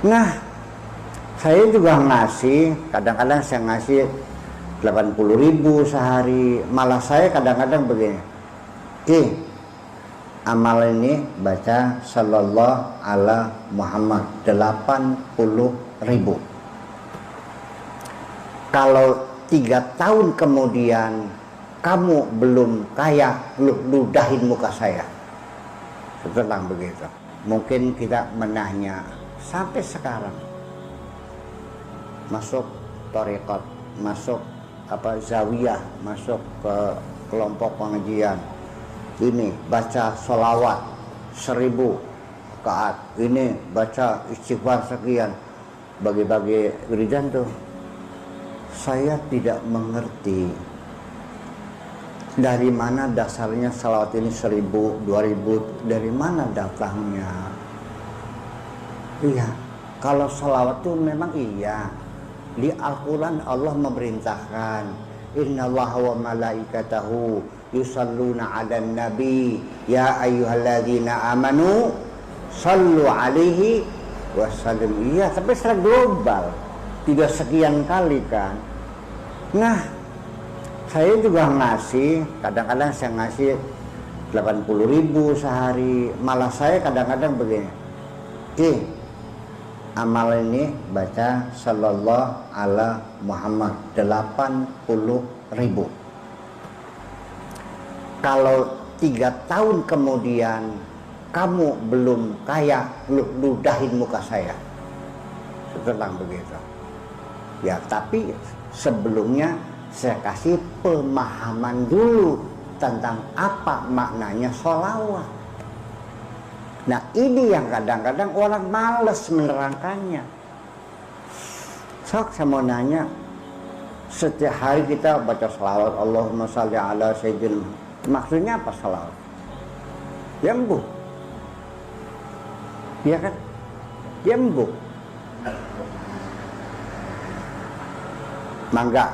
Nah, saya juga ngasih, kadang-kadang saya ngasih 80.000 sehari. Malah saya kadang-kadang begini, amal ini baca sallallahu ala Muhammad 80.000. Kalau 3 tahun kemudian kamu belum kaya, ludahin muka saya. Setelah begitu, mungkin kita menahnya sampai sekarang masuk thariqat, masuk zawiyah, masuk ke kelompok pengajian, ini baca sholawat 1000 rakaat, ini baca istighfar sekian, bagi-bagi wiridan tuh. Saya tidak mengerti dari mana dasarnya salawat ini 1000, 2000, dari mana datangnya. Iya, kalau salawat itu memang iya, di Al-Quran Allah memerintahkan, innallaha wa malaikatahu yusalluna 'alan nabi ya ayyuhalladzina amanu sallu alaihi wasallim. Iya, tapi secara global, tidak sekian kali kan. Nah, saya juga ngasih, kadang-kadang saya ngasih 80.000 sehari. Malah saya kadang-kadang begini, amal ini baca sallallahu ala Muhammad 80.000. Kalau 3 tahun kemudian kamu belum kaya, ludahin muka saya. Setelah begitu. Ya, tapi sebelumnya saya kasih pemahaman dulu tentang apa maknanya sholawat. Nah, ini yang kadang-kadang orang malas menerangkannya. Sok saya mau nanya, setiap hari kita baca sholawat Allahumma shalli ala sayyidina, maksudnya apa sholawat? Jembuk, ya kan? Jembuk. Mangga,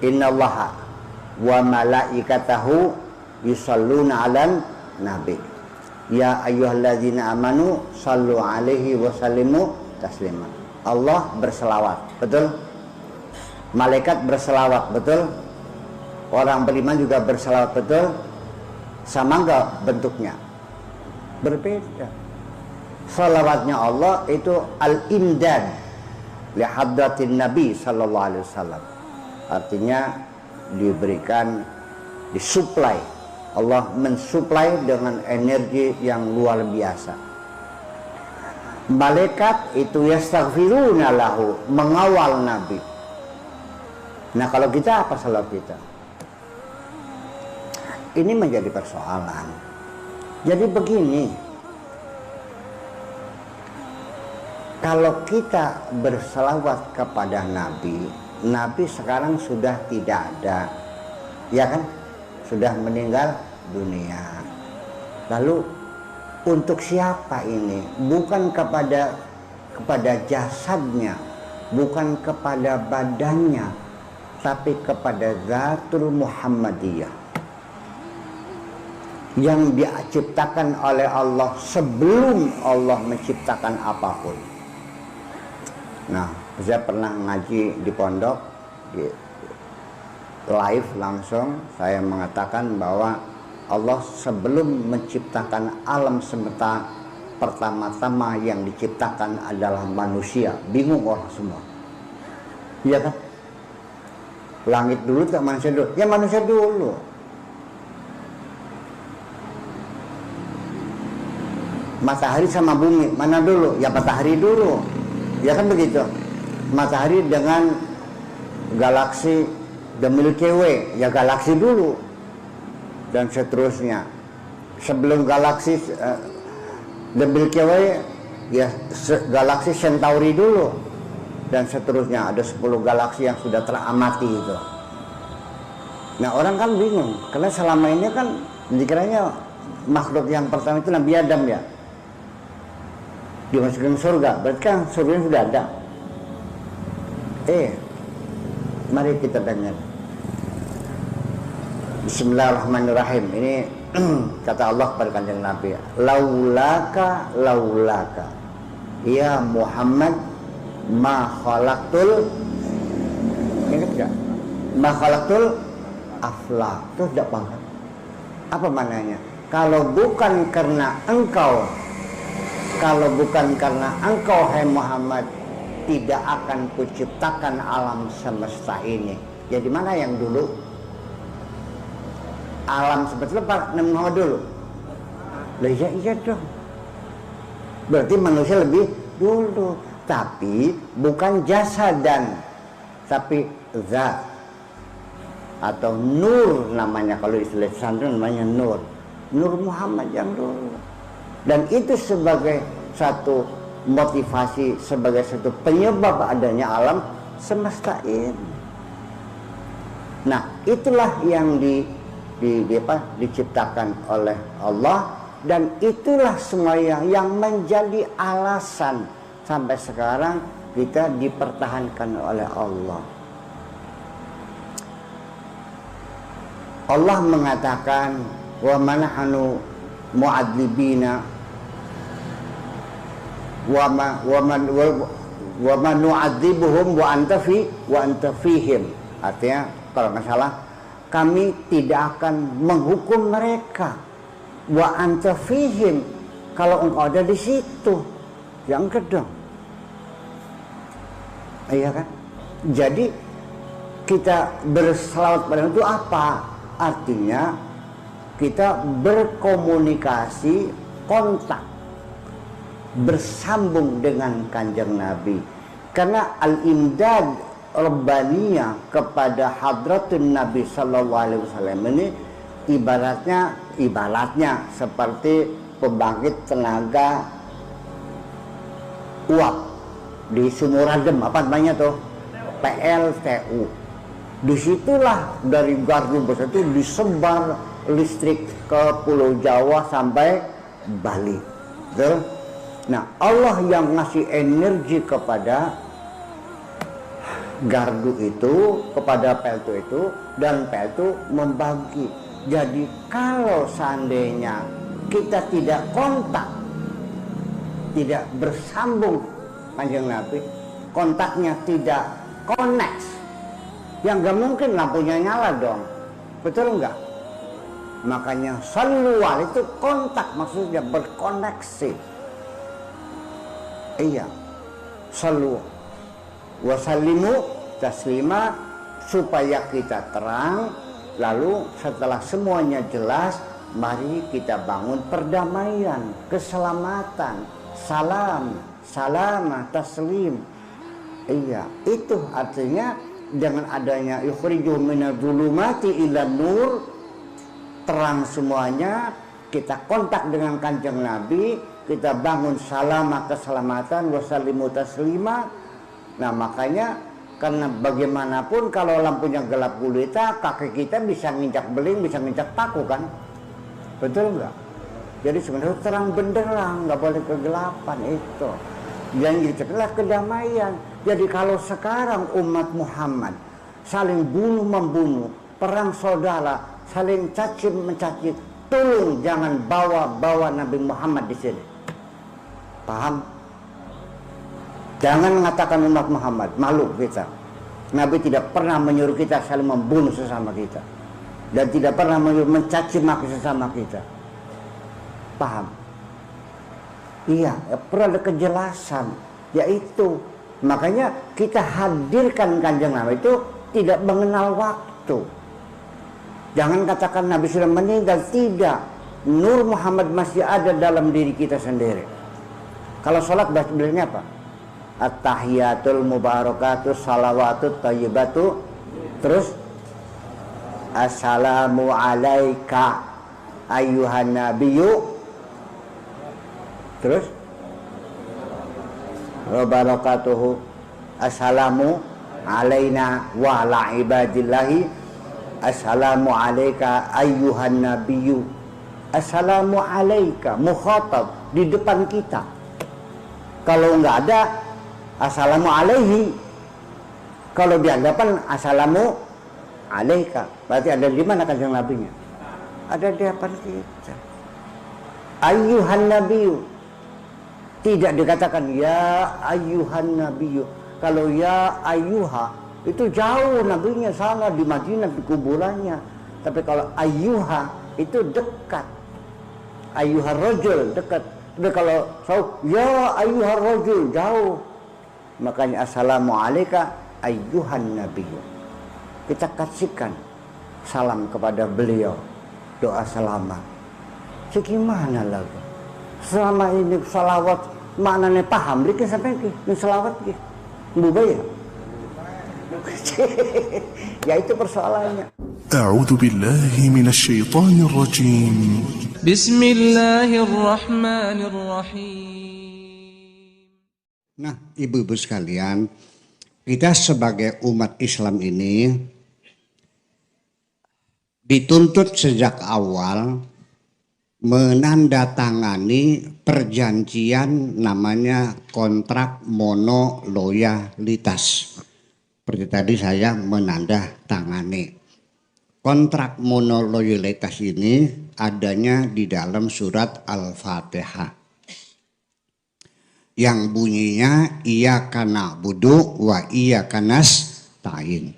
innallaha wa malaikatahu yusalluna 'alan nabi ya ayyuhalladzina amanu sallu alaihi wa sallimu taslima. Allah berselawat, betul? Malaikat berselawat, betul? Orang beriman juga berselawat, betul? Sama enggak bentuknya? Berbeda. Salawatnya Allah itu al-imdad li hadratin Nabi sallallahu alaihi wasallam. Artinya diberikan, disuplai. Allah mensuplai dengan energi yang luar biasa. Malaikat itu yastaghfiruna lahu, mengawal Nabi. Nah, kalau kita apa salah kita? Ini menjadi persoalan. Jadi begini, kalau kita berselawat kepada Nabi, Nabi sekarang sudah tidak ada, ya kan? Sudah meninggal dunia. Lalu untuk siapa ini? Bukan kepada jasadnya, bukan kepada badannya, tapi kepada Zatul Muhammadiyah yang diciptakan oleh Allah sebelum Allah menciptakan apapun. Nah, saya pernah ngaji di pondok, live langsung saya mengatakan bahwa Allah sebelum menciptakan alam semesta, pertama-tama yang diciptakan adalah manusia. Bingung orang semua, iya kan? Langit dulu tak manusia dulu? Ya manusia dulu. Matahari sama bumi mana dulu? Ya matahari dulu. Ya kan begitu. Matahari dengan galaksi The Milky Way, ya galaksi dulu. Dan seterusnya. Sebelum galaksi The Milky Way, ya galaksi Centauri dulu. Dan seterusnya, ada 10 galaksi yang sudah teramati itu. Nah, orang kan bingung, karena selama ini kan dikiranya makhluk yang pertama itu Nabi Adam, ya, dimasukkan surga, berarti kan surga sudah ada. Mari kita dengar. Bismillahirrahmanirrahim. Ini kata Allah kepada kanjeng Nabi, laulaka Ya Muhammad ma khalaqtul, ingat gak? Ma khalaqtul aflak. Itu tidak paham. Apa maknanya? Kalau bukan karena engkau, hai Muhammad, tidak akan kuciptakan alam semesta ini. Jadi mana yang dulu? Alam semesta lepas Nabi Muhammad dulu. Lah iya dong. Berarti manusia lebih dulu. Tapi bukan jasadan, tapi zat atau nur namanya. Kalau istilah pesantren namanya nur. Nur Muhammad yang dulu. Dan itu sebagai satu motivasi, sebagai satu penyebab adanya alam semesta ini. Nah, itulah yang diciptakan oleh Allah, dan itulah semua yang menjadi alasan sampai sekarang kita dipertahankan oleh Allah. Allah mengatakan, wa manahanu mu'adzibina wa man nu'adzibuhum wa anta fihim. Artinya kalau nggak salah, kami tidak akan menghukum mereka wa anta fihim, kalau engkau ada di situ. Yang kedua, iya kan? Jadi kita berselawat pada itu apa? Artinya kita berkomunikasi, kontak, bersambung dengan Kanjeng Nabi. Karena al-imdad Rabbaniyah kepada hadratun Nabi Sallallahu Alaihi Wasallam ini ibaratnya seperti pembangkit tenaga uap di Sumuradem, apa namanya tuh? PLTU. Disitulah dari gardu besar itu disebar listrik ke Pulau Jawa sampai Bali. Betul? Nah, Allah yang ngasih energi kepada gardu itu, kepada PLTU itu, dan PLTU membagi. Jadi kalau seandainya kita tidak kontak, tidak bersambung Kanjeng Nabi, kontaknya tidak connect, yang gak mungkin lampunya nyala dong. Betul nggak? Makanya salual itu kontak, maksudnya berkoneksi. Iya, salu wasalimu taslima, supaya kita terang. Lalu setelah semuanya jelas, mari kita bangun perdamaian, keselamatan, salam, salama, taslim. Iya, itu artinya dengan adanya yukhrijuhum minadh-dhulumati ilan nur, terang semuanya, kita kontak dengan Kanjeng Nabi, kita bangun salama, keselamatan, wasallimu taslima. Nah, makanya karena bagaimanapun kalau lampunya gelap gulita, kaki kita bisa nginjak beling, bisa nginjak paku kan? Betul nggak? Jadi sebenarnya terang benderang, nggak boleh kegelapan itu. Yang dicegah kedamaian. Jadi kalau sekarang umat Muhammad saling bunuh membunuh, perang saudara, saling caci mencaci, tolong jangan bawa Nabi Muhammad di sini. Paham? Jangan mengatakan umat Muhammad, malu kita. Nabi tidak pernah menyuruh kita saling membunuh sesama kita, dan tidak pernah menyuruh mencaci maki sesama kita. Paham? Iya, perlu ada kejelasan, yaitu makanya kita hadirkan Kanjeng Nabi itu tidak mengenal waktu. Jangan katakan Nabi sudah meninggal, tidak. Nur Muhammad masih ada dalam diri kita sendiri. Kalau sholat bilangnya apa? At-tahiyatul mubarakatuh salawatut tayyibatu, terus assalamu alaika ayyuhan nabiyyu, terus wa barakatuhu, assalamu alaina wa ala ibadillahi, assalamu alaika ayyuhan nabiyyu. Assalamu alaika mukhatab di depan kita. Kalau nggak ada assalamu alaihi, kalau di hadapan assalamu alaika, berarti ada di mana Kanjeng Nabinya? Ada di hadapan kita. Ayyuhan nabiyyu, Tidak dikatakan ya ayyuhan nabiyyu. Kalau ya ayyuha itu jauh, nabinya sana di Madinah di kuburannya. Tapi kalau ayyuha itu dekat. Ayyuhar rajul dekat. Tapi kalau ya ayyuhar rajul jauh. Makanya assalamu alayka ayyuhan nabiyyu. Kita kasihkan salam kepada beliau, doa selamat. Segimana lagu? Selama ini salawat maknanya paham, bikin sampai ini salawat gitu. Mbubaya. Ya itu persoalannya. A'udzu billahi minasy syaithanir rajim. Bismillahirrahmanirrahim. Nah, ibu-ibu sekalian, kita sebagai umat Islam ini dituntut sejak awal menandatangani perjanjian namanya kontrak monoloyalitas. Seperti tadi saya menandatangani. Kontrak monoloyalitas ini adanya di dalam surat Al-Fatihah. Yang bunyinya iyyaka na'budu wa iyyaka nasta'in.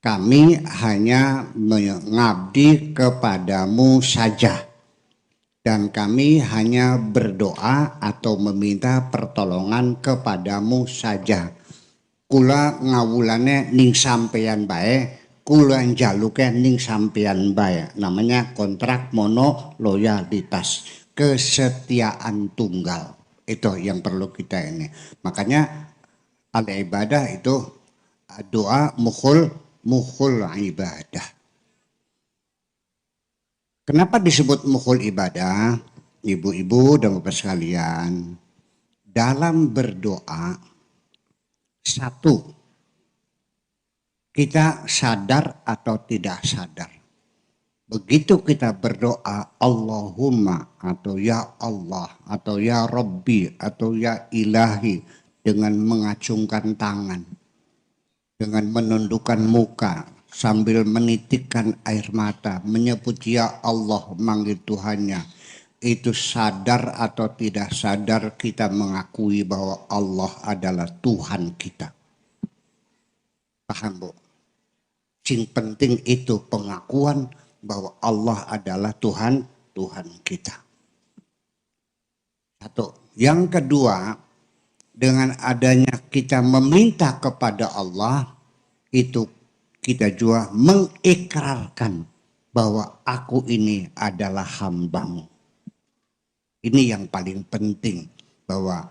Kami hanya mengabdi kepadamu saja. Dan kami hanya berdoa atau meminta pertolongan kepadamu saja. Kula ngawulane ning sampeyan bae, kula njaluke ning sampeyan bae. Namanya kontrak monoloyalitas, kesetiaan tunggal. Itu yang perlu kita ini. Makanya al-ibadah itu doa mukhul ibadah. Kenapa disebut mukhul ibadah? Ibu-ibu dan bapak sekalian, dalam berdoa, satu, kita sadar atau tidak sadar. Begitu kita berdoa Allahumma atau ya Allah atau ya Rabbi atau ya Ilahi dengan mengacungkan tangan, dengan menundukkan muka sambil menitikkan air mata, menyebut ya Allah, manggil Tuhannya, itu sadar atau tidak sadar kita mengakui bahwa Allah adalah Tuhan kita. Paham, Bu? Yang penting itu pengakuan bahwa Allah adalah Tuhan kita. Satu. Yang kedua, dengan adanya kita meminta kepada Allah, itu kita juga mengikrarkan bahwa aku ini adalah hamba-Mu. Ini yang paling penting, bahwa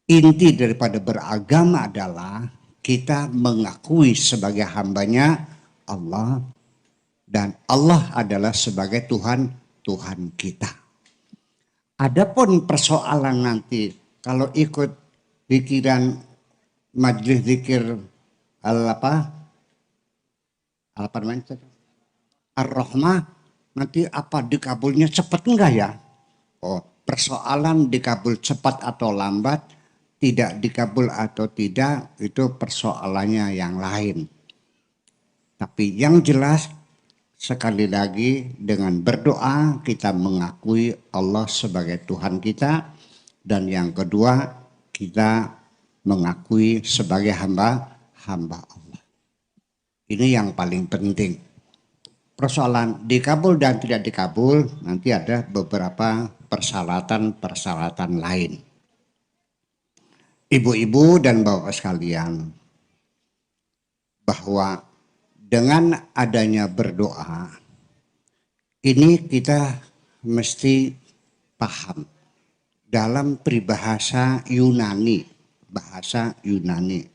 inti daripada beragama adalah kita mengakui sebagai hambanya Allah, dan Allah adalah sebagai Tuhan kita. Adapun persoalan nanti kalau ikut pikiran majelis zikir Ar-Rahmah, nanti apa dikabulnya cepat enggak ya? Oh, persoalan dikabul cepat atau lambat, tidak dikabul atau tidak, itu persoalannya yang lain. Tapi yang jelas, sekali lagi dengan berdoa kita mengakui Allah sebagai Tuhan kita, dan yang kedua kita mengakui sebagai hamba Allah. Ini yang paling penting. Persoalan dikabul dan tidak dikabul nanti ada beberapa persyaratan lain. Ibu-ibu dan bapak sekalian, bahwa dengan adanya berdoa, ini kita mesti paham dalam peribahasa Yunani, bahasa Yunani.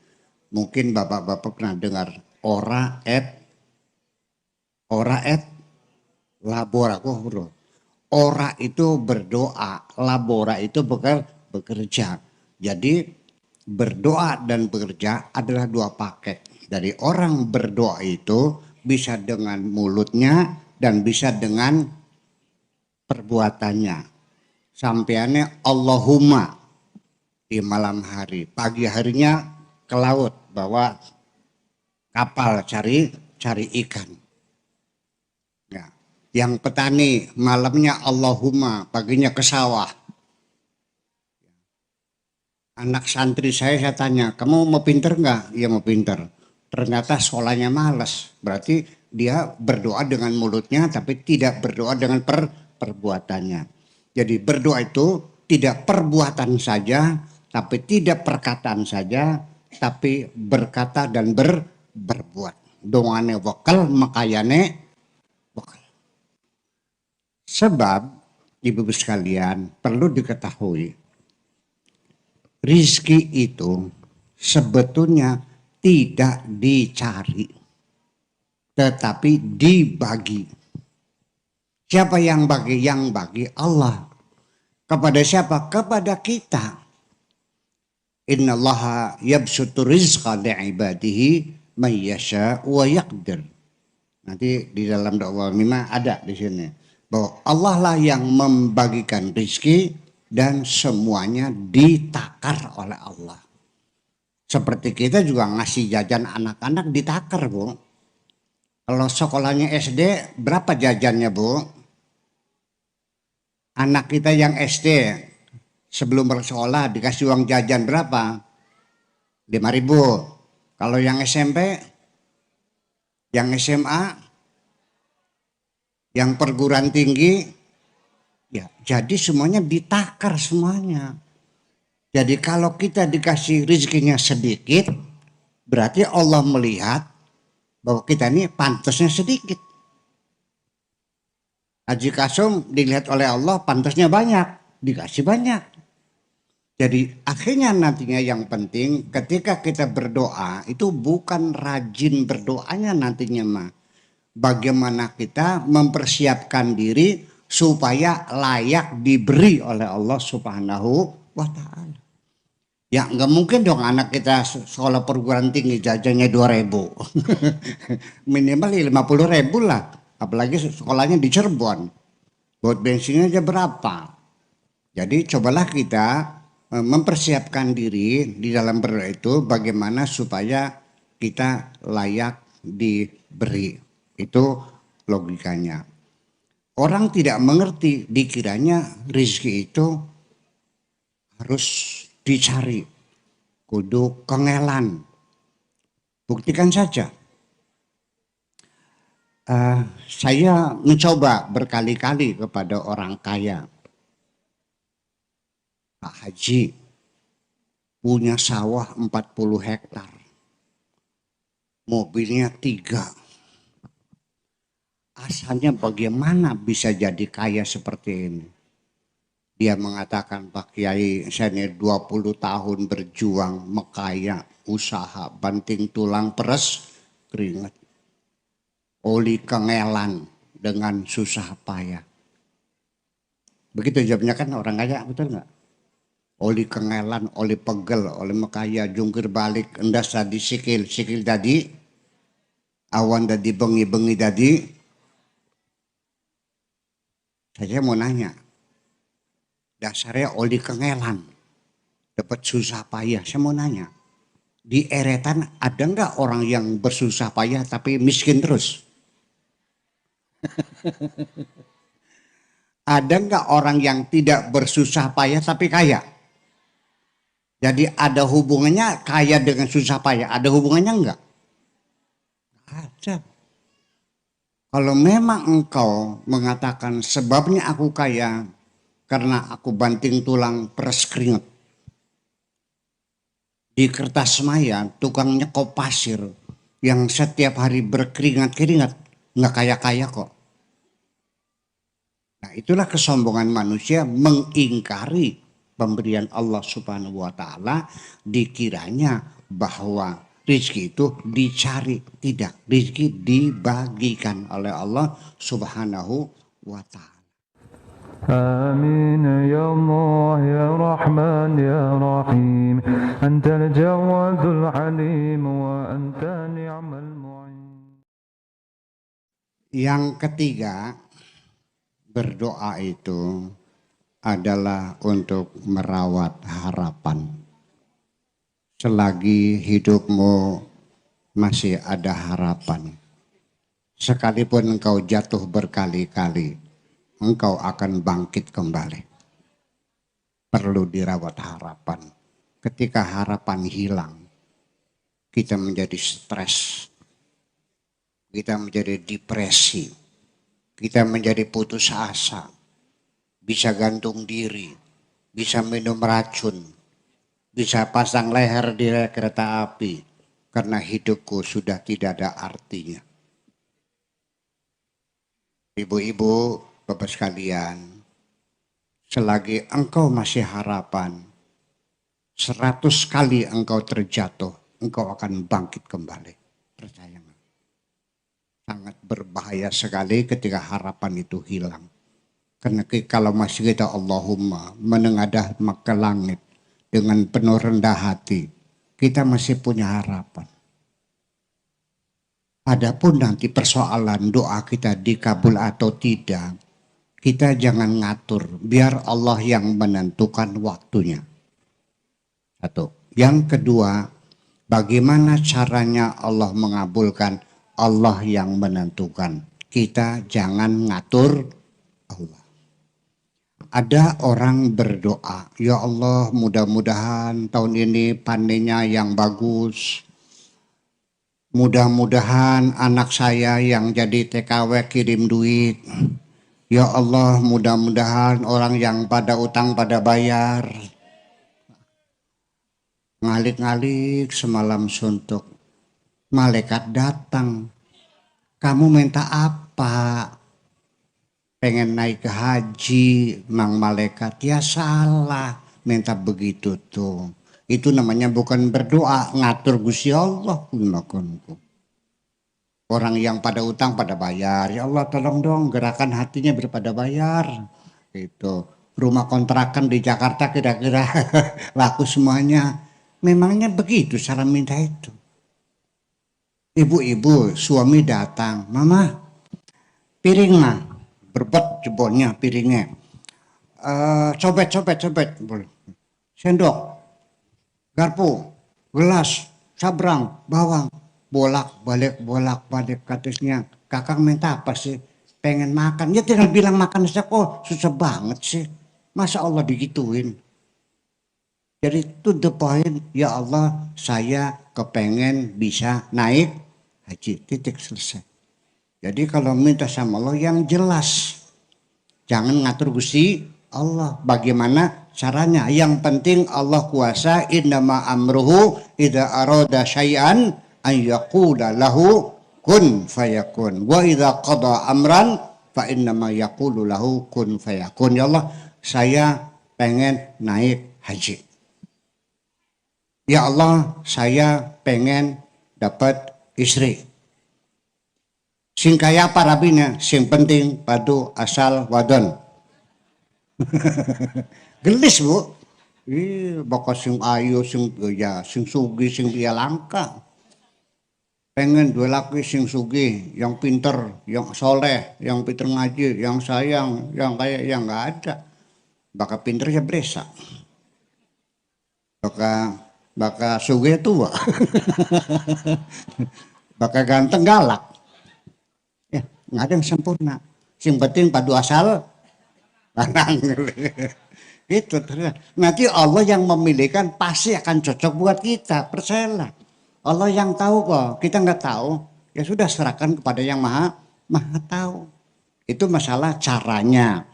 Mungkin bapak-bapak pernah dengar ora et labora. Ora itu berdoa, labora itu bekerja. Jadi berdoa dan bekerja adalah dua paket. Dari orang berdoa itu bisa dengan mulutnya dan bisa dengan perbuatannya. Sampaiannya Allahumma di malam hari, pagi harinya ke laut bawa kapal cari ikan. Ya. Yang petani malamnya Allahumma, paginya ke sawah. Anak santri saya tanya, kamu mau pinter nggak? Iya mau pinter. Ternyata sekolahnya malas. Berarti dia berdoa dengan mulutnya tapi tidak berdoa dengan perbuatannya. Jadi berdoa itu tidak perbuatan saja, tapi tidak perkataan saja, tapi berkata dan berbuat. Dongane vokal makayane vokal. Sebab ibu-ibu sekalian perlu diketahui, rizki itu sebetulnya tidak dicari, tetapi dibagi. Siapa yang bagi? Yang bagi Allah. Kepada siapa? Kepada kita. Innallaha yabsutu rizqa li'ibadihi man yasha wa yaqdir. Nanti di dalam doa mimah ada di sini bahwa Allah lah yang membagikan rizki dan semuanya ditakar oleh Allah. Seperti kita juga ngasih jajan anak-anak ditakar, Bu. Kalau sekolahnya SD berapa jajannya, Bu? Anak kita yang SD sebelum bersekolah dikasih uang jajan berapa? 5.000. Kalau yang SMP, yang SMA, yang perguruan tinggi, ya jadi semuanya ditakar semuanya. Jadi kalau kita dikasih rezekinya sedikit, berarti Allah melihat bahwa kita ini pantasnya sedikit. Haji Kasum dilihat oleh Allah pantasnya banyak, dikasih banyak. Jadi akhirnya nantinya yang penting ketika kita berdoa itu bukan rajin berdoanya nantinya mah. Bagaimana kita mempersiapkan diri supaya layak diberi oleh Allah Subhanahu wa Ta'ala. Ya nggak mungkin dong anak kita sekolah perguruan tinggi jajannya 2.000. Minimal 50.000 lah. Apalagi sekolahnya di Cirebon. Buat bensinnya aja berapa. Jadi cobalah kita mempersiapkan diri di dalam berdoa itu bagaimana supaya kita layak diberi. Itu logikanya. Orang tidak mengerti, dikiranya rezeki itu harus dicari, kudu kengelan. Buktikan saja. Saya mencoba berkali-kali kepada orang kaya. Pak Haji punya sawah 40 hektar. Mobilnya 3. Asalnya bagaimana bisa jadi kaya seperti ini? Dia mengatakan, Pak Kiai, saya ini 20 tahun berjuang, mekaya, usaha, banting tulang, peres, keringat. Oli kengelan dengan susah payah. Begitu jawabnya kan orang kaya, betul nggak? Oli kengelan, oli pegel, oli mekaya, jungkir balik, endas tadi sikil, sikil tadi, awan tadi bengi-bengi tadi. Saya mau nanya, dasarnya oli kengelan, dapat susah payah. Saya mau nanya, di eretan ada nggak orang yang bersusah payah tapi miskin terus? Ada nggak orang yang tidak bersusah payah tapi kaya? Jadi ada hubungannya kaya dengan susah payah? Ada hubungannya enggak? Ada. Kalau memang engkau mengatakan sebabnya aku kaya karena aku banting tulang peres keringat. Di kertas maya tukang nyekop pasir yang setiap hari berkeringat-keringat nggak kaya-kaya kok. Nah itulah kesombongan manusia mengingkari pemberian Allah Subhanahu wa Ta'ala, dikiranya bahwa rezeki itu dicari. Tidak, rezeki dibagikan oleh Allah Subhanahu wa Ta'ala. آمين يا الله يا رحمن يا رحيم أنت الجواد العليم وأنت نعم المعين. Yang ketiga, berdoa itu adalah untuk merawat harapan. Selagi hidupmu masih ada harapan, sekalipun engkau jatuh berkali-kali, engkau akan bangkit kembali. Perlu dirawat harapan. ketika harapan hilang, kita menjadi stres, kita menjadi depresi, kita menjadi putus asa, bisa gantung diri, bisa minum racun, bisa pasang leher di rel kereta api, karena hidupku sudah tidak ada artinya. Ibu-ibu, bapak sekalian, selagi engkau masih harapan, 100 kali engkau terjatuh, engkau akan bangkit kembali. Percaya. Sangat berbahaya sekali ketika harapan itu hilang. Karena kalau masih kita Allahumma menengadah ke langit dengan penuh rendah hati, kita masih punya harapan. Adapun nanti persoalan doa kita dikabul atau tidak, kita jangan ngatur, biar Allah yang menentukan waktunya. Satu. Yang kedua, bagaimana caranya Allah mengabulkan? Allah yang menentukan. Kita jangan ngatur Allah. Ada orang berdoa, ya Allah mudah-mudahan tahun ini panennya yang bagus. Mudah-mudahan anak saya yang jadi TKW kirim duit. Ya Allah mudah-mudahan orang yang pada utang pada bayar. Ngalik-ngalik semalam suntuk. Malaikat datang. Kamu minta apa? Pengen naik ke haji, mang malaikat. Ya salah, minta begitu tuh. Itu namanya bukan berdoa, ngatur Gusti Allah. Orang yang pada utang pada bayar. Ya Allah tolong dong gerakan hatinya berpada bayar. Itu rumah kontrakan di Jakarta kira-kira laku semuanya. Memangnya begitu cara minta itu. Ibu-ibu suami datang, mama piring mah berbet jebolnya piringnya. Cobet. Sendok, garpu, gelas, sabrang, bawang, bolak-balik katusnya. Kakak minta apa sih? Pengen makan. Ya tinggal bilang makan saja kok. Susah banget sih. Masa Allah digituin? Jadi to the point, ya Allah saya kepengen bisa naik haji. Titik selesai. Jadi kalau minta sama Allah yang jelas. Jangan ngatur Gusti Allah. Bagaimana caranya? Yang penting Allah kuasa. Innama amruhu idza arada syai'an an yaqula lahu kun fayakun. Wa idza qada amran fa innama yaqulu lahu kun fayakun. Ya Allah, saya pengen naik haji. Ya Allah, saya pengen dapat istri. Sing kaya apa rabinya? Sing penting padu asal wadon. Gelis bu. Bakal sing ayu, sing sugi, sing dia langka. Pengen dua laki sing sugi, yang pinter, yang soleh, yang pinter ngaji, yang sayang, yang kaya, yang nggak ada. Bakal pinter ya beresa. Bakal sugi tua. Bakal ganteng galak. Ya, nggak ada yang sempurna. Sing penting padu asal lanang. Itu terus. Nanti Allah yang memilihkan pasti akan cocok buat kita. Percayalah. Allah yang tahu kok. Kita nggak tahu. Ya sudah serahkan kepada yang maha tahu. Itu masalah caranya.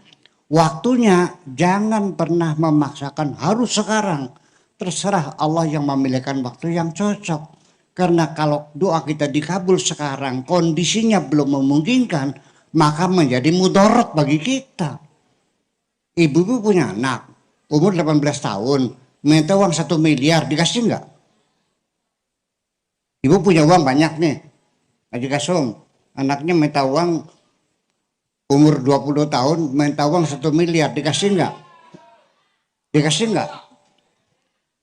Waktunya jangan pernah memaksakan harus sekarang. Terserah Allah yang memilihkan waktu yang cocok. Karena kalau doa kita dikabul sekarang, kondisinya belum memungkinkan, maka menjadi mudarat bagi kita. Ibu-ibu punya anak, umur 18 tahun, minta uang 1 miliar, dikasih enggak? Ibu punya uang banyak nih, Haji Kasum, anaknya minta uang umur 20 tahun, minta uang 1 miliar, dikasih enggak? Dikasih enggak?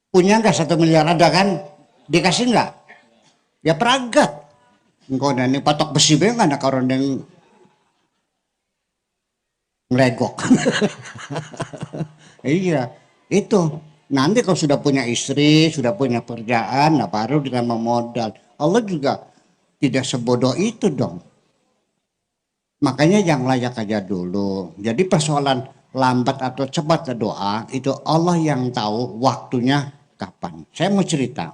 Punya enggak 1 miliar, ada kan? Dikasih enggak? Ya peragat. Engkau nani patok besi be anak orang yang ngelegok. Iya, itu. Nanti kalau sudah punya istri, sudah punya pekerjaan, nah baru dengan memodal. Allah juga tidak sebodoh itu dong. Makanya yang layak aja dulu. Jadi persoalan lambat atau cepat doa, itu Allah yang tahu waktunya Kapan? Saya mau cerita.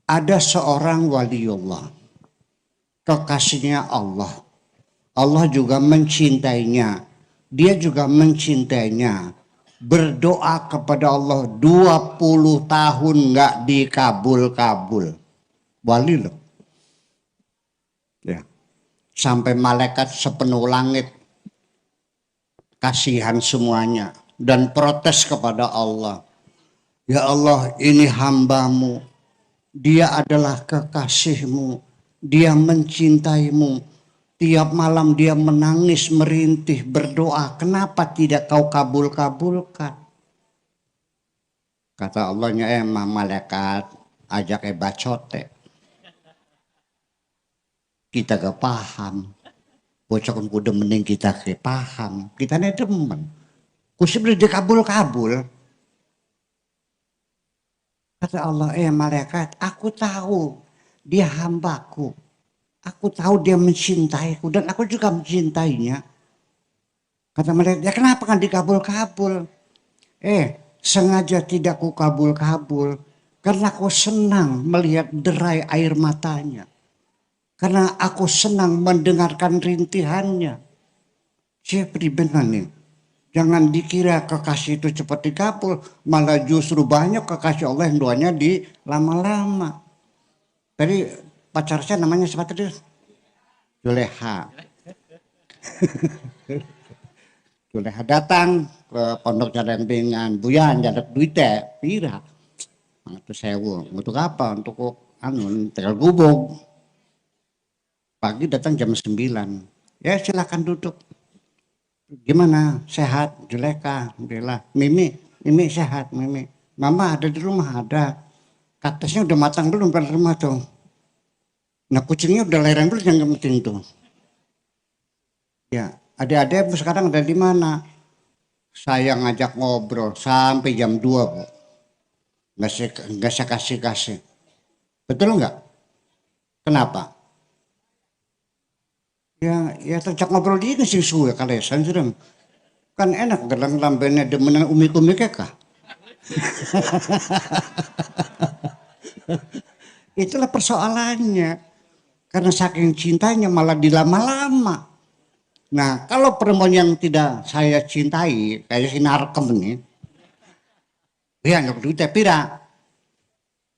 Ada seorang waliullah, kekasihnya Allah. Allah juga mencintainya. Dia juga mencintainya. Berdoa kepada Allah 20 tahun nggak dikabul-kabul. Wali loh. Ya. Sampai malaikat sepenuh langit kasihan semuanya dan protes kepada Allah. Ya Allah, ini hambamu. Dia adalah kekasihmu. Dia mencintaimu. Tiap malam dia menangis, merintih, berdoa. Kenapa tidak kau kabul-kabulkan? Kata Allahnya, malaikat ajak bacote. Kita gak paham. Bocokon kuda mending kita ke paham. Kita ini demen. Kusip udah dikabul-kabul. Kata Allah, malaikat, aku tahu dia hambaku. Aku tahu dia mencintaiku dan aku juga mencintainya. Kata malaikat, ya kenapa kan dikabul-kabul? Sengaja tidak ku kabul-kabul karena aku senang melihat derai air matanya. Karena aku senang mendengarkan rintihannya. Saya benar nih. Jangan dikira kekasih itu cepat dikabul. Malah justru banyak kekasih Allah yang doanya di lama-lama. Tadi pacar saya namanya siapa tadi? Juleha. Juleha datang ke pondok jalan dengan Buyan, jalan duitnya, pira. Itu sewu. Untuk apa? Untuk tinggal gubuk. Pagi datang jam 9. Ya silakan duduk. Gimana? Sehat? Juleka? Alhamdulillah. Mimi sehat, Mimi. Mama ada di rumah? Ada. Katesnya udah matang belum pada rumah tuh? Nah kucingnya udah lereng belum yang penting tuh? Ya, adik-adik sekarang ada di mana? Saya ngajak ngobrol sampai jam 2, Bu. Nggak saya kasih. Betul nggak? Kenapa? Ya terjak ngobrol dia sih suwe kalesan sudah. Kan enak gelang lambene demenan umi-umi kekah. Itulah persoalannya. Karena saking cintanya malah dilama-lama. Nah, kalau perempuan yang tidak saya cintai, kayak si narkem nih. Ya nyok duitnya pira.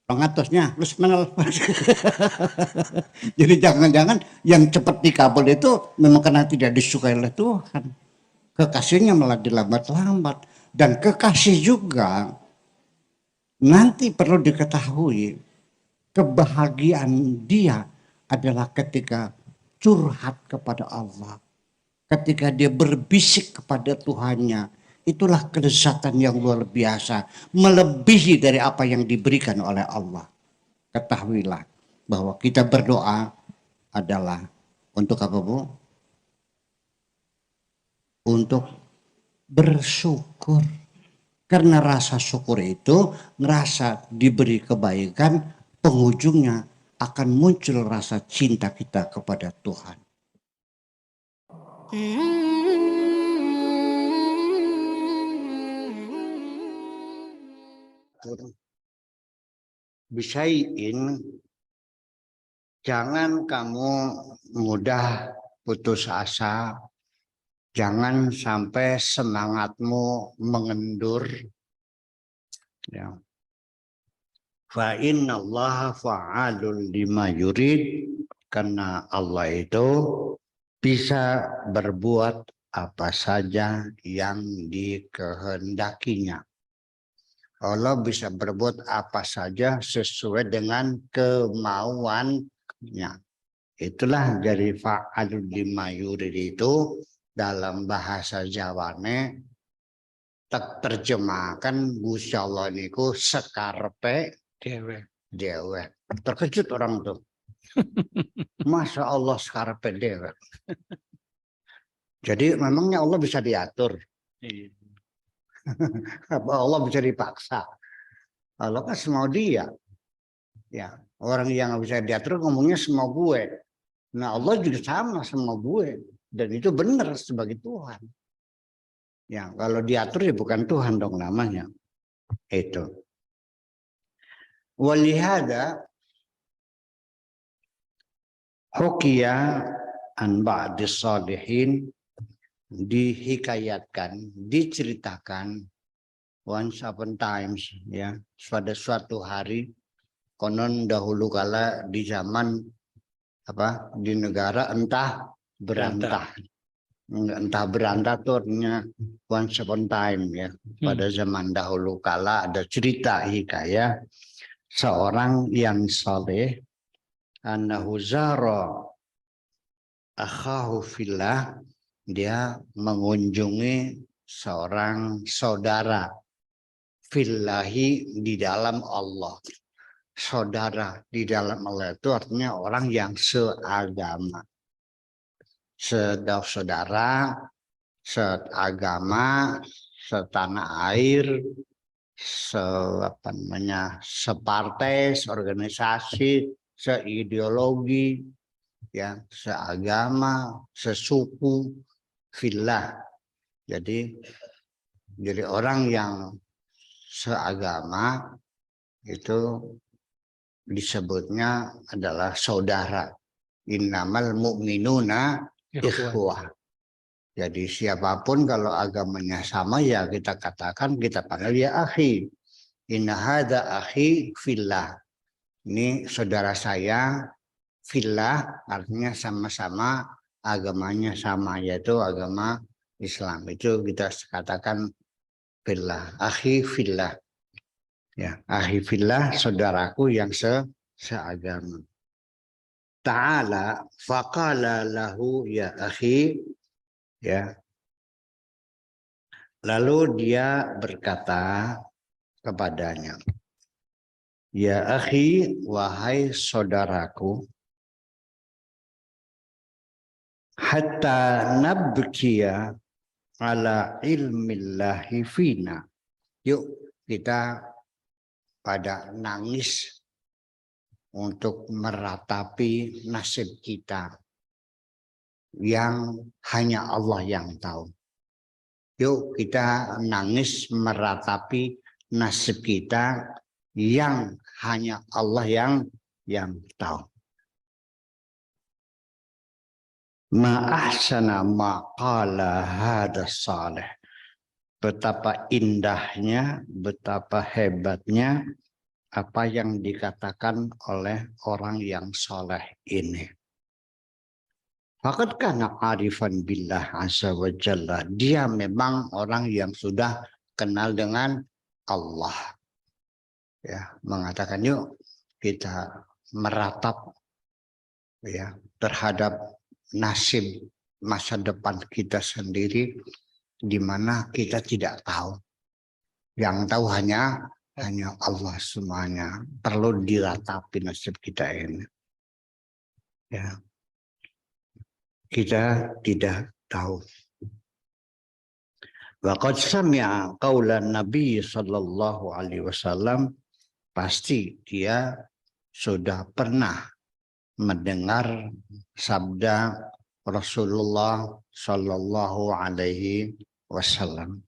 Pengatusnya, lu menel. Jadi jangan-jangan yang cepat dikabul itu memang karena tidak disukai oleh Tuhan. Kekasihnya malah dilambat-lambat. Dan kekasih juga nanti perlu diketahui kebahagiaan dia adalah ketika curhat kepada Allah. Ketika dia berbisik kepada Tuhannya. Itulah kelezatan yang luar biasa. Melebihi dari apa yang diberikan oleh Allah. Ketahuilah bahwa kita berdoa adalah untuk apa, Bu? Untuk bersyukur. Karena rasa syukur itu, ngerasa diberi kebaikan, penghujungnya akan muncul rasa cinta kita kepada Tuhan. Bisain, jangan kamu mudah putus asa, jangan sampai semangatmu mengendur. Ya. Fa innallaha fa'alun lima yurid, karena Allah itu bisa berbuat apa saja yang dikehendakinya. Allah bisa berbuat apa saja sesuai dengan kemauannya. Itulah dari fa'alul lima yurid itu dalam bahasa Jawane terjemahkan Gusti Allah niku sekarepe dewe. Terkejut orang tuh. Masya Allah sekarepe dewe. Jadi memangnya Allah bisa diatur. Allah bisa dipaksa. Allah kan semau dia. Ya, orang yang bisa diatur ngomongnya semau gue. Nah, Allah juga sama gue dan itu benar sebagai Tuhan. Ya, kalau diatur ya bukan Tuhan dong namanya. Itu. Walihada hukiya an ba'dis salihin, dihikayatkan, diceritakan once upon times, ya, pada suatu hari, konon dahulu kala di zaman di negara entah berantah tuh artinya once upon time, ya, pada zaman dahulu kala ada cerita hikayat seorang yang saleh annahu zara akhahu fillah, dia mengunjungi seorang saudara fillahi, di dalam Allah. Saudara di dalam Allah itu artinya orang yang seagama, saudara, seagama, setanah air, separtai, seorganisasi, seideologi, ya, seagama, sesuku, fillah. Jadi orang yang seagama itu disebutnya adalah saudara. Innamal mu'minuna ikhwah. Jadi siapapun kalau agamanya sama, ya kita katakan, kita panggil ya akhi. Inna hadza akhi fillah. Ini saudara saya fillah, artinya sama-sama agamanya sama, yaitu agama Islam. Itu kita katakan fillah, akhi fillah. Ya, akhi fillah, saudaraku yang seagama. Ta'ala faqala lahu ya akhi, ya. Lalu dia berkata kepadanya, ya akhi, wahai saudaraku, hatta nabkiya ala ilmillahi fina. Yuk kita pada nangis untuk meratapi nasib kita yang hanya Allah yang tahu. Yuk kita nangis meratapi nasib kita yang hanya Allah yang tahu. Ma'ahsana maqala hadas salih. Betapa indahnya, betapa hebatnya apa yang dikatakan oleh orang yang soleh ini. Faqad kana arifan billah azza wa jalla. Dia memang orang yang sudah kenal dengan Allah. Ya, mengatakan yuk kita meratap, ya, terhadap nasib masa depan kita sendiri, di mana kita tidak tahu. Yang tahu hanya Allah semuanya. Perlu diratapi nasib kita ini. Ya. Kita tidak tahu. Waqad sami'a qaulan Nabi sallallahu alaihi wasallam, pasti dia sudah pernah mendengar sabda Rasulullah sallallahu alaihi wasallam.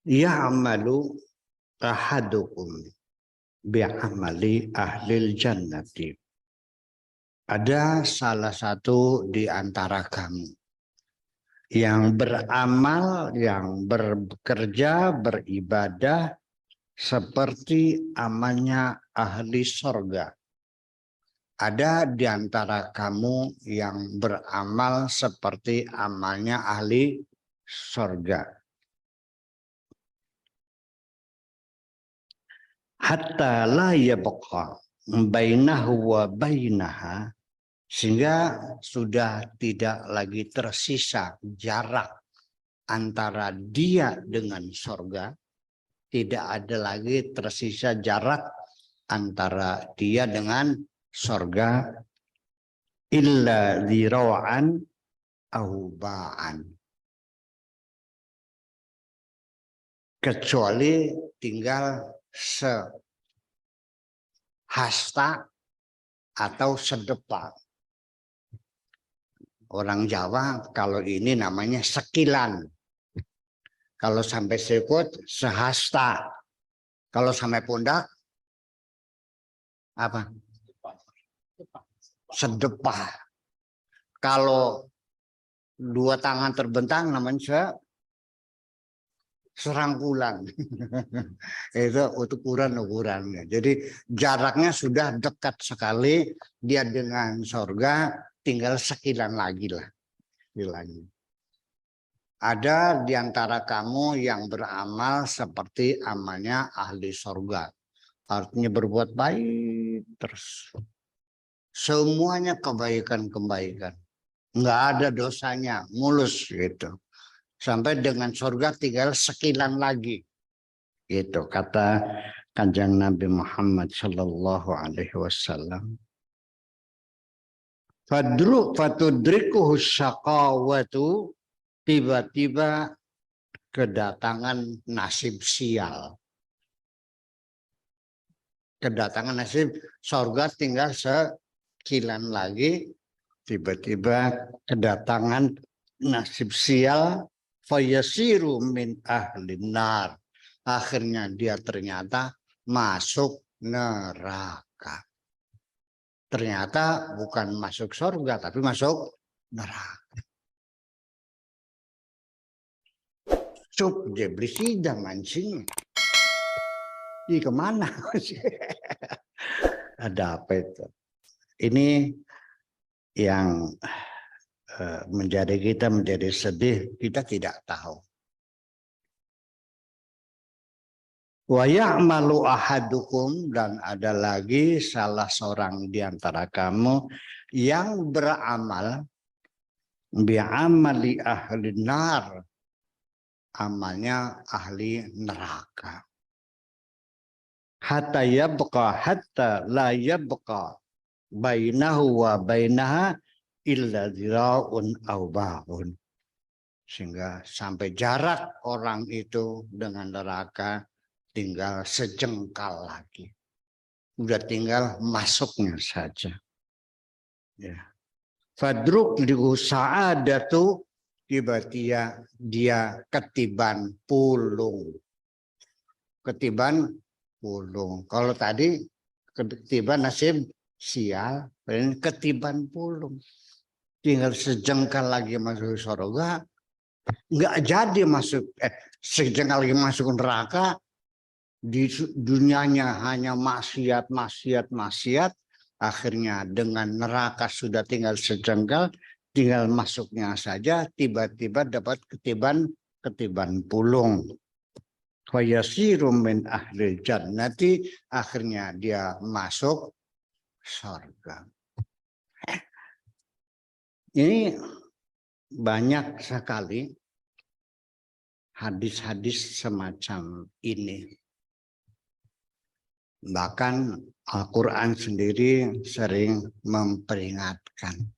Ya'malu ahadukum bi'amali ahlil jannati. Ada salah satu di antara kamu yang beramal, yang bekerja, beribadah seperti amalnya ahli sorga. Ada di antara kamu yang beramal seperti amalnya ahli sorga. Hatta la yabqa bainahu wa bainaha, sehingga sudah tidak lagi tersisa jarak antara dia dengan sorga. Tidak ada lagi tersisa jarak antara dia dengan sorga. Illa dhira'an au ba'an. Kecuali tinggal sehasta atau sedepak. Orang Jawa kalau ini namanya sekilan. Kalau sampai sikut, sehasta. Kalau sampai pundak, apa? Sedepah. Kalau dua tangan terbentang namanya serangkulan. Itu ukurannya. Jadi jaraknya sudah dekat sekali, dia dengan sorga tinggal sekilan lagi lah. Ada di antara kamu yang beramal seperti amalnya ahli sorga. Artinya berbuat baik terus. Semuanya kebaikan-kebaikan. Nggak ada dosanya, mulus gitu. Sampai dengan surga tinggal sekilan lagi. Gitu kata Kanjeng Nabi Muhammad sallallahu alaihi wasallam. Fatudrikuhu syaqawatu, tiba-tiba kedatangan nasib sial. Kedatangan nasib surga tinggal sekilan lagi, tiba-tiba kedatangan nasib sial. Fayasiru min ahlin nar. Akhirnya dia ternyata masuk neraka. Ternyata bukan masuk surga, tapi masuk neraka. Sup dia bersih mancing. Ih kemana? Ada apa itu? Ini yang kita menjadi sedih, kita tidak tahu. Wa ya'malu ahadukum, dan ada lagi salah seorang di antara kamu yang beramal bi'amali ahli nar, amalnya ahli neraka. Hatta la yabqa bainahu wa bainaha illa zira'un aw ba'un. Sehingga sampai jarak orang itu dengan neraka tinggal sejengkal lagi. Udah tinggal masuknya saja. Ya. Fadruk lihu sa'adatu, tiba-tiba dia ketiban pulung. Ketiban pulung. Kalau tadi ketiban nasib sial, ketiban pulung. Tinggal sejengkal lagi masuk surga, nggak jadi masuk, sejengkal lagi masuk neraka, di dunianya hanya maksiat, akhirnya dengan neraka sudah tinggal sejengkal, tinggal masuknya saja, tiba-tiba dapat ketiban pulung. Fayasiru min ahli jannati, akhirnya dia masuk surga. Ini banyak sekali hadis-hadis semacam ini. Bahkan Al-Quran sendiri sering memperingatkan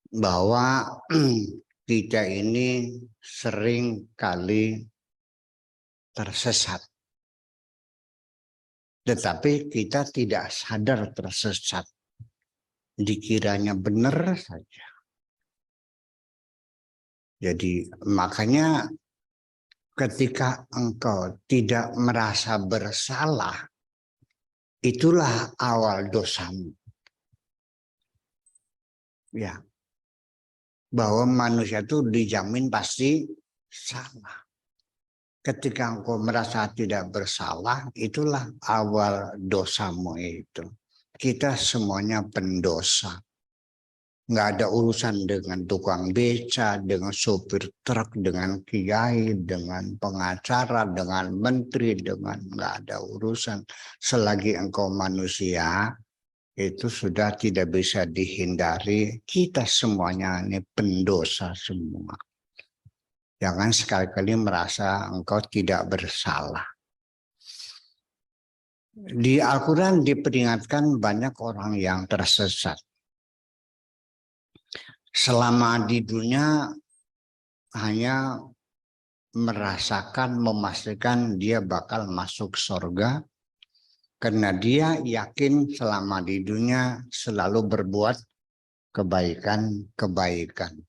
bahwa kita ini sering kali tersesat. Tetapi kita tidak sadar tersesat. Dikiranya benar saja. Jadi makanya ketika engkau tidak merasa bersalah, itulah awal dosamu. Ya, bahwa manusia itu dijamin pasti salah. Ketika engkau merasa tidak bersalah, itulah awal dosamu itu. Kita semuanya pendosa. Nggak ada urusan dengan tukang beca, dengan sopir truk, dengan kiai, dengan pengacara, dengan menteri, nggak ada urusan. Selagi engkau manusia, itu sudah tidak bisa dihindari. Kita semuanya ini pendosa semua. Jangan sekali-kali merasa engkau tidak bersalah. Di Al-Quran diperingatkan banyak orang yang tersesat. Selama di dunia hanya merasakan, memastikan dia bakal masuk surga. Karena dia yakin selama di dunia selalu berbuat kebaikan-kebaikan.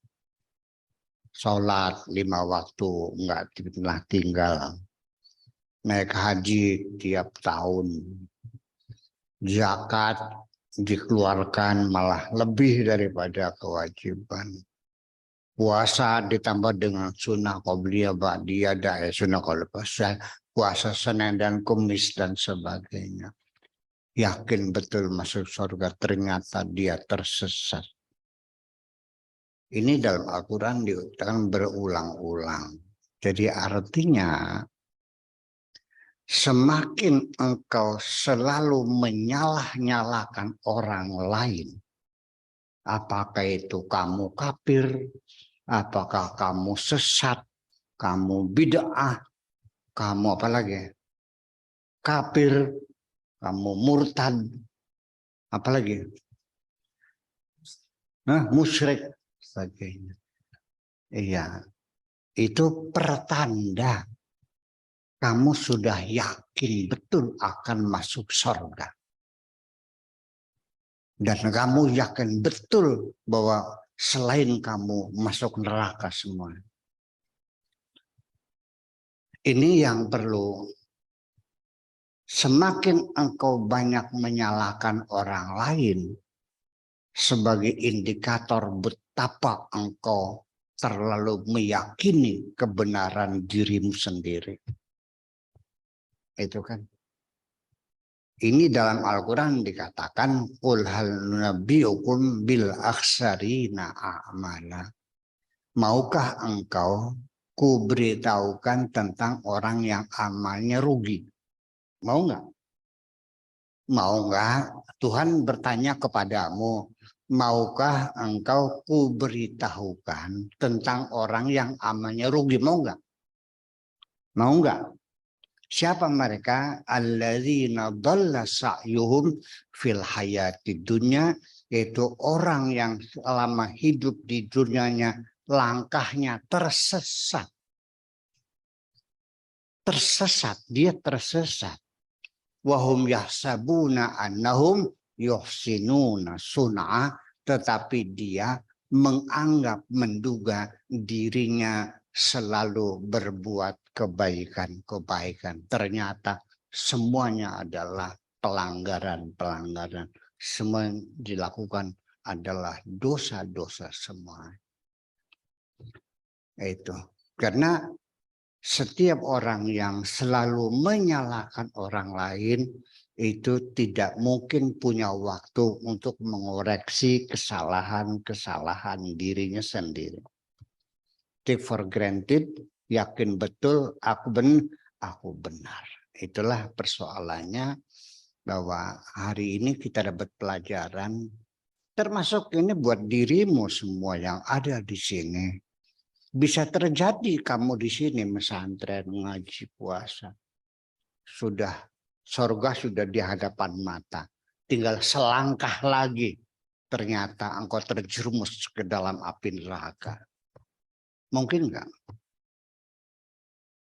sholat 5 waktu nggak pernah tinggal, naik haji tiap tahun, zakat dikeluarkan malah lebih daripada kewajiban, puasa ditambah dengan sunnah qobliyah ba'diyah, sunnah qobliyah, puasa Senin dan Kamis dan sebagainya. Yakin betul masuk surga, ternyata dia tersesat. Ini dalam Al-Quran diucapkan berulang-ulang. Jadi artinya semakin engkau selalu menyalah-nyalakan orang lain, apakah itu kamu kafir, apakah kamu sesat, kamu bid'ah, kamu apa lagi? Kafir, kamu murtad, apalagi? Musyrik, sebagainya. Iya, itu pertanda kamu sudah yakin betul akan masuk surga. Dan kamu yakin betul bahwa selain kamu masuk neraka semua. Ini yang perlu. Semakin engkau banyak menyalahkan orang lain sebagai indikator betapa engkau terlalu meyakini kebenaran dirimu sendiri. Itu kan. Ini dalam Al-Quran dikatakan qul hal nunabbiukum bil akhsarina a'mala. Maukah engkau kuberitahukan tentang orang yang amalnya rugi? Mau nggak? Mau nggak? Tuhan bertanya kepadamu, maukah engkau kuberitahukan tentang orang yang amalnya rugi? Mau nggak? Mau nggak? Siapa mereka? Alladzina dhalla sa'yuhum fil hayati dunya, yaitu orang yang selama hidup di dunianya langkahnya tersesat. Tersesat, dia tersesat. Wahum yahsabuna annahum yuhsinuna sun'a, tetapi dia menganggap, menduga dirinya selalu berbuat kebaikan-kebaikan. Ternyata semuanya adalah pelanggaran-pelanggaran. Semua yang dilakukan adalah dosa-dosa semua. Itu karena setiap orang yang selalu menyalahkan orang lain itu tidak mungkin punya waktu untuk mengoreksi kesalahan-kesalahan dirinya sendiri. Take for granted, yakin betul aku benar. Itulah persoalannya, bahwa hari ini kita dapat pelajaran, termasuk ini buat dirimu semua yang ada di sini. Bisa terjadi kamu di sini pesantren, ngaji, puasa. Surga sudah di hadapan mata. Tinggal selangkah lagi, ternyata engkau terjerumus ke dalam api neraka. Mungkin enggak?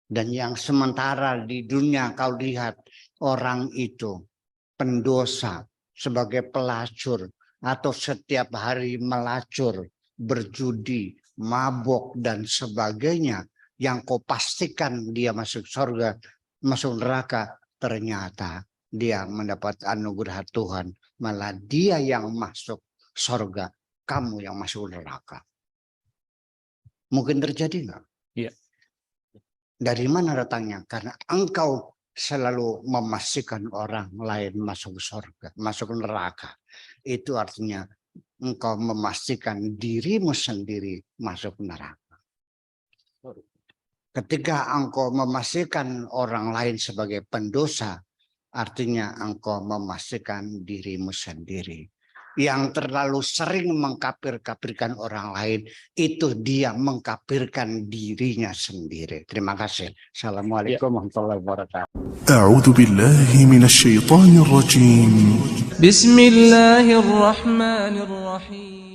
Dan yang sementara di dunia kau lihat orang itu pendosa, sebagai pelacur, atau setiap hari melacur, berjudi, mabok dan sebagainya, yang kau pastikan dia masuk surga, masuk neraka, ternyata dia mendapat anugerah Tuhan, malah dia yang masuk surga, kamu yang masuk neraka. Mungkin terjadi nggak? Iya. Dari mana datangnya? Karena engkau selalu memastikan orang lain masuk surga, masuk neraka. Itu artinya engkau memastikan dirimu sendiri masuk neraka. Ketika engkau memastikan orang lain sebagai pendosa, artinya engkau memastikan dirimu sendiri. Yang terlalu sering mengkafir-kafirkan orang lain, itu dia mengkafirkan dirinya sendiri. Terima kasih. Assalamualaikum warahmatullahi wabarakatuh. أعوذ بالله من الشيطان الرجيم. بسم الله الرحمن الرحيم